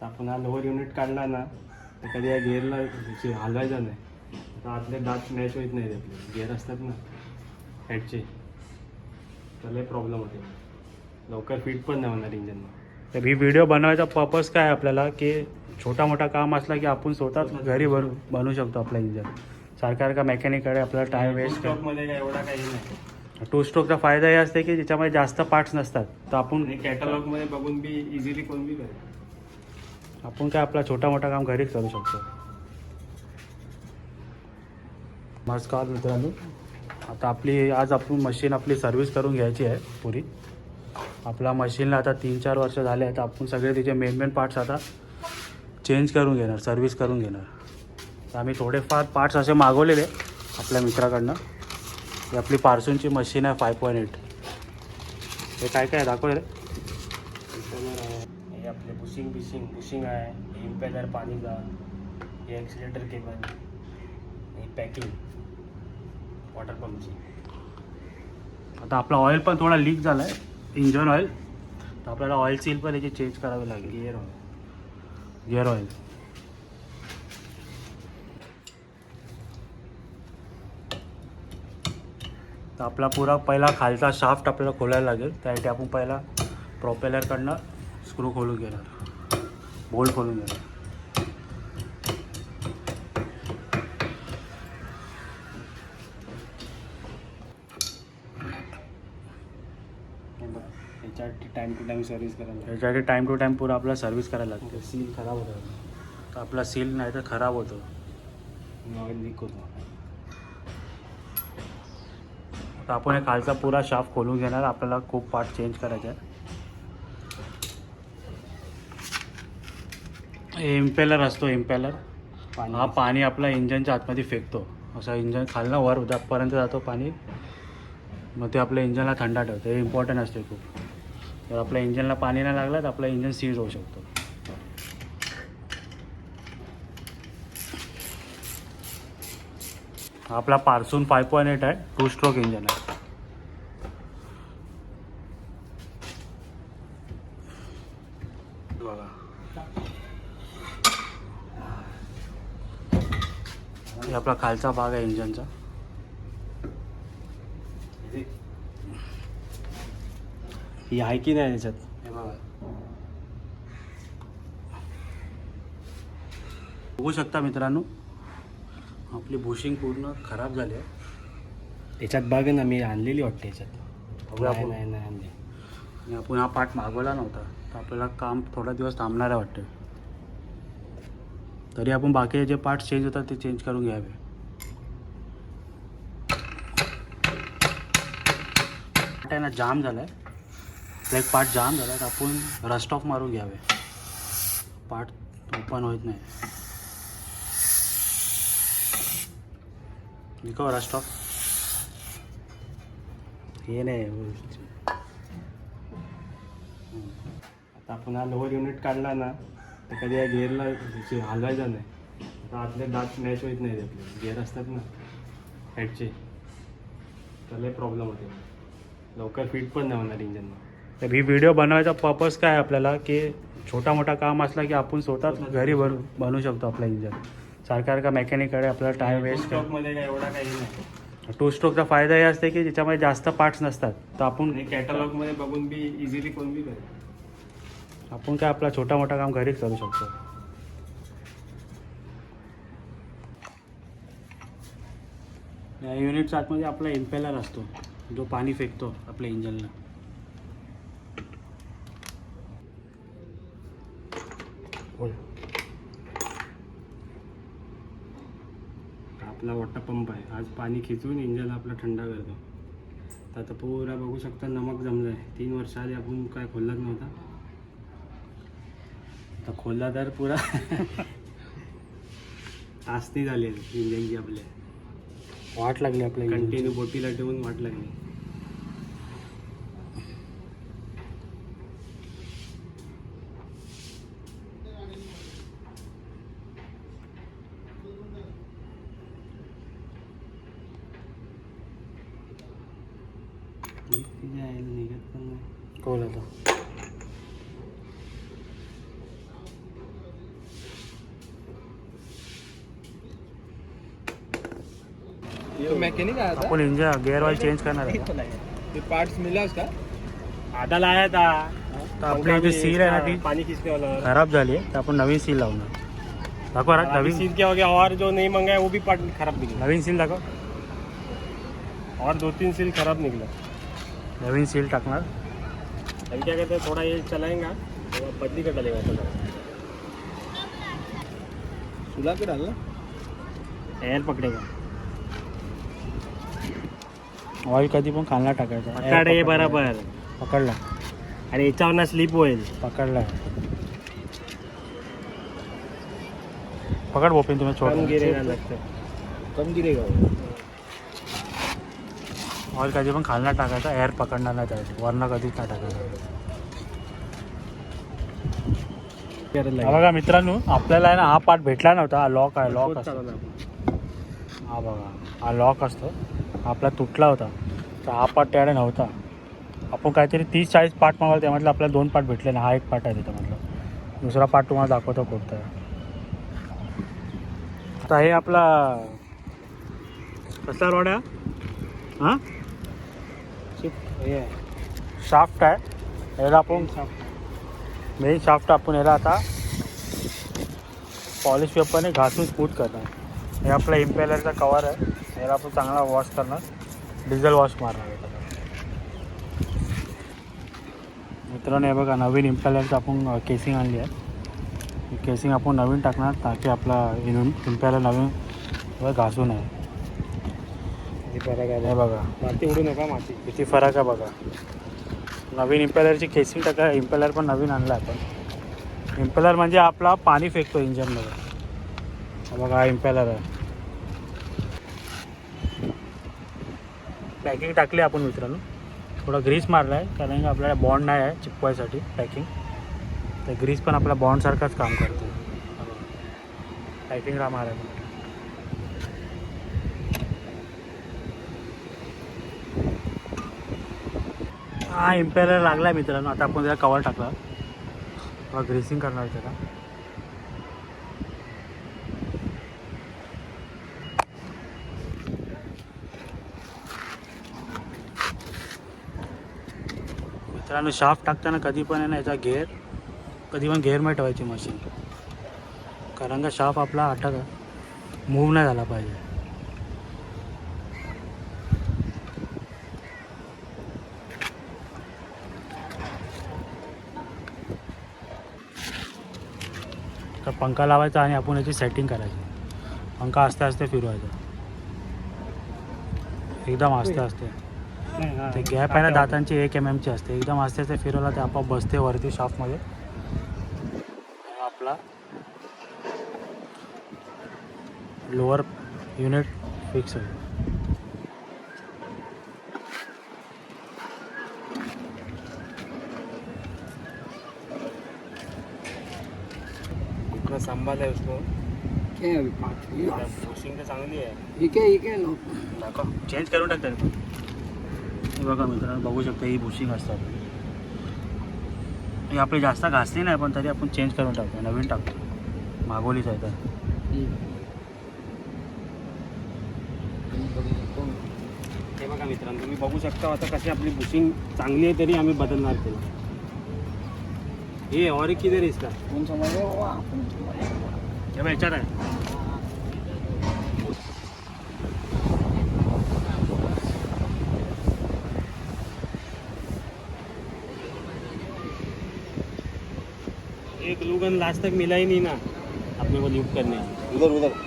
तर आपण हा लोअर युनिट काढला ना तर कधी या गिअरला हलवायचा नाही. तर आतले दात मॅच होत नाही त्यातले गिअर असतात ना हेडचे, त्याला प्रॉब्लेम होते, लवकर फिट पण नाही होणार इंजनला. तर ही व्हिडिओ बनवायचा पर्पज काय आपल्याला की छोटा मोठा काम असला की आपण स्वतःच घरी बनवू शकतो आपलं इंजन. सारखा मेकॅनिककडे आपल्याला टाईम वेस्ट स्टॉकमध्ये काय एवढा काही नाही. टू स्ट्रोकचा फायदा हे असते की त्याच्यामध्ये जास्त पार्ट्स नसतात, तर आपण कॅटलॉगमध्ये बघून बी इझिली कोण बी करेल. आपण काय आपला छोटा मोठा काम घरीच करू शकतो. नमस्कार मित्रांनो, आता आज आपण मशीन आपली सर्व्हिस करून घ्यायची आहे पुरी. आपल्या मशीनला आता 3-4 वर्ष झाले आहेत. आपण सगळे तिचे मेन पार्ट्स आता चेंज करून घेणार, सर्व्हिस करून घेणार. तर आम्ही थोडेफार पार्ट्स असे मागवलेले आपल्या मित्राकडनं. ही आपली पार्सूनची मशीन आहे 5.8. हे काय काय दाखवले? हे आपले बुशिंग आहे, इम्पेलर पाणीचा, हे एक्सिलेटर केबल, ही पॅकिंग वॉटर पंपची. आता आपला ऑइल पण थोडा लीक झाला आहे, इंजन ऑइल. तर आपल्याला ऑइल सील पण याची चेंज करावी लागेल. Gear oil. तर आपला पुरा पहिला खालचा शाफ्ट आपल्याला खोलायला लागेल. त्यासाठी आपण पहिला प्रोपेलरकडनं स्क्रू खोलून घेणार, बोल्ट खोलून घेणार. याच्यासाठी टाईम टू टाईम सर्व्हिस करायला. याच्यासाठी टाईम टू टाईम पुरा आपल्याला सर्व्हिस करायला लागते. सील खराब होतं, तर आपला सील नाही तर खराब होतो, ऑइल लीक होतो. तर आपण हे खालचा पुरा शाफ्ट खोलून घेणार. आपल्याला खूप पार्ट चेंज करायचे आहेत. इम्पेलर असतो, हा पाणी आपला इंजनच्या आतमध्ये फेकतो. असा इंजन खालनं वर पर्यंत जातो पाणी, मग ते आपल्या इंजनला थंडा ठेवतो. हे इम्पॉर्टंट असते खूप. जर आपल्या इंजनला पाणी नाही लागलं तर आपलं इंजन सीज होऊ शकतो. हा आपला पार्सून 5.8 आहे, 2 स्ट्रोक इंजन आहे. बघा, हे आपला खालचा भाग आहे इंजनचा. ही आहे की नाही याच्यात, हे बघा, बघू शकता मित्रांनो, आपली बुशिंग पूर्ण खराब झाली आहे. याच्यात बघ ना, मी आणलेली वाटते याच्यात. नाही आणली. आणि आपण हा पार्ट मागवला नव्हता, तर आपल्याला काम थोडा दिवस थांबणार आहे वाटतं. तरी आपण बाकीचे जे पार्ट्स चेंज होतात ते चेंज करून घ्यावे. पार्ट आहे ना जाम झाला आहे, एक पार्ट जाम झाला तर आपण रस्ट ऑफ मारून घ्यावे. पार्ट ओपन होत नाही. निको रस्ट ऑफ. हे नाही. आता आपण हा लोअर युनिट काढला ना तर कधी या गिअरला हलवायचा नाही. तर आतले दात मॅच होत नाही त्यातले गिअर असतात ना हेडचे, त्याला प्रॉब्लेम होते, लवकर फिट पण नाही होणार इंजनला. तर ही व्हिडिओ बनवायचा पर्पज काय आपल्याला की छोटा मोठा काम असला की आपण स्वतःच घरी बनवू शकतो आपलं इंजन. सारखा मेकॅनिककडे आपल्याला टाईम वेस्ट. स्टॉकमध्ये काय एवढा काही नाही. टू स्ट्रोकचा फायदा हे असते की त्याच्यामध्ये जास्त पार्ट्स नसतात, तर आपण कॅटलॉगमध्ये बघून बी इझिली कोण बी करेल. आपण काय आपला छोटा मोठा काम घरीच करू शकतो. या युनिटच्या आतमध्ये आपला इम्पेलर असतो जो पाणी फेकतो आपल्या इंजनला. आपला वॉटर पंप आहे, आज पाणी खिचून इंजनला आपला थंडा करतो. तर आता पुरा बघू शकता नमक जमलं आहे. 3 वर्ष आधी आपण काय खोललाच नव्हता, आता खोलला तर पुरा तासणी झाली इंजनची. आपल्या वाट लागली आपल्या कंटिन्यू बोटीला ठेवून वाट लागली. निघत पण नाही. खोल आता. ये मैकेनिक आया था, आपण इंजन गिअर ऑइल चेंज करणार आहे का? ये पार्ट्स मिला उसका आधा लाया था, तर आपली जी सील आहे ना ती पानी खींचने वाला खराब झाली आहे तर आपण नवीन सील लावणार. दाखव रा अभी नवीन सील क्या हो गया, और जो नहीं मंगाया वो भी पार्ट खराब निकला, नवीन सील दाखव. और 2-3 सील खराब निकला. नवीन सील टाकणार. अभी क्या कहते हैं, थोड़ा ये चलाएगा तो बदली कर डालेगा थोड़ा. सुला के डालना, एअर पकडेगा. ऑइल कधी पण खालना टाकायचा. पकड ये बराबर. पकडला आणि याच्यावर ना स्लिप होईल. पकडला. पकड बोपिन तुम्ही कम छोटा गिरेगा लगता है, कम गिरेगा. ऑइल कधी पण खालना टाकायचा. एअर पकडणार नाही त्यासाठी, वरनं कधीच नाही टाकायचं. बघा मित्रांनो, आपल्याला आहे ना हा पार्ट भेटला नव्हता. हा लॉक आहे, लॉक असतो. हा बघा, हा लॉक असतो. आपला तुटला होता तर हा पार्ट त्याकडे नव्हता. आपण काहीतरी 30-40 पार्ट मागवलं, त्यामधलं आपल्याला 2 पार्ट भेटले ना. हा एक पार्ट आहे त्याच्यामधला. दुसरा पार्ट तुम्हाला दाखवतो कोणता आहे. आता हे आपला कसला रॉड आहे हां, शाफ्ट आहे. याला आपण मेन शाफ्ट आपण याला आता पॉलिश पेपरने घासून स्मूथ करणार. हे आपला इम्पेलरचा कवर आहे. याला आपण चांगला वॉश करणार, डिझेल वॉश मारणार आहे. मित्रांनो हे बघा, नवीन इम्पेलरचं आपण केसिंग आणली आहे. केसिंग आपण नवीन टाकणार ताकी आपला इम्पेलर नवीन घासून आहे. हे बघा, माती उडू नका, माती किती फरक आहे बघा. नवीन इम्पेलरची केसिंग टाका. इम्पेलर पण नवीन आणला आपण. इम्पेलर म्हणजे आपला पाणी फेकतो इंजनमध्ये. बघा हा इम्पेलर आहे. पॅकिंग टाकली आपण मित्रांनो. थोडा ग्रीस मारला आहे कारण की आपल्याला बॉन्ड नाही आहे चिपकवायसाठी पॅकिंग. तर ग्रीस पण आपल्या बॉन्डसारखाच काम करते. पॅकिंग मारायला हा इम्पेलर लागला आहे मित्रांनो. आता आपण त्याला कवर टाकला, थोडा ग्रेसिंग करणार त्याला. मित्रांनो शाफ्ट टाकताना कधी पण आहे ना याचा गेअर कधी पण गेअरमध्ये ठेवायची मशीन, कारण का शाफ्ट आपला अटक मूव्ह नाही झाला पाहिजे. तर पंखा लावायचा आणि आपण याची सेटिंग करायची. पंखा आस्ते आस्ते फिरवायचा, एकदम आस्ते आस्ते. ते गॅप आहे ना दातांची 1 mm ची असते. एकदम आस्ते आस्ते फिरवला ते आपोआप बसते वरती शाफ्टमध्ये. आपला लोअर युनिट फिक्स होईल. संभाल है उसको. क्या है अभी पार्ट? बुशिंग तर चांगली आहे. ये क्या लो दाखव, चेंज करून टाकतात. हे बघा मित्रांनो, बघू शकता ही बुशिंग असतात. ही आपली जास्त घासली नाही पण तरी आपण चेंज करून टाकतो, नवीन टाकतो. मागवलीच आहे तर. हे बघा मित्रांनो, तुम्ही बघू शकता आता कशी आपली बुशिंग चांगली आहे तरी आम्ही बदलणार त्याला. हे और एक किधर है इसका? कौन सा मजा हुआ? हे बघ याच्यात आहे. एक ग्लू गन लास्ट तक मिला ही नहीं ना अपने को ल्यूब करने. उधर उधर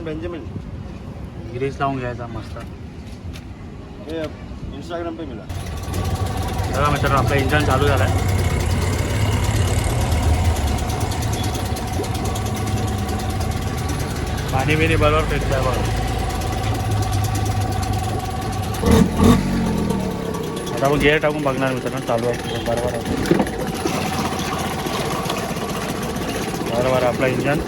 बेंजामिन ग्रीस लावून घ्यायचा मस्त. ये इंस्टाग्राम पे मिला. बघा मित्रांनो, आपलं इंजन चालू झालं आहे. पाणी बिणी बरोबर फेकत आहे बघा. आता आपण गिअर टाकून बघणार मित्रांनो, चालू आहे बरोबर आहे. बरोबर आपलं इंजन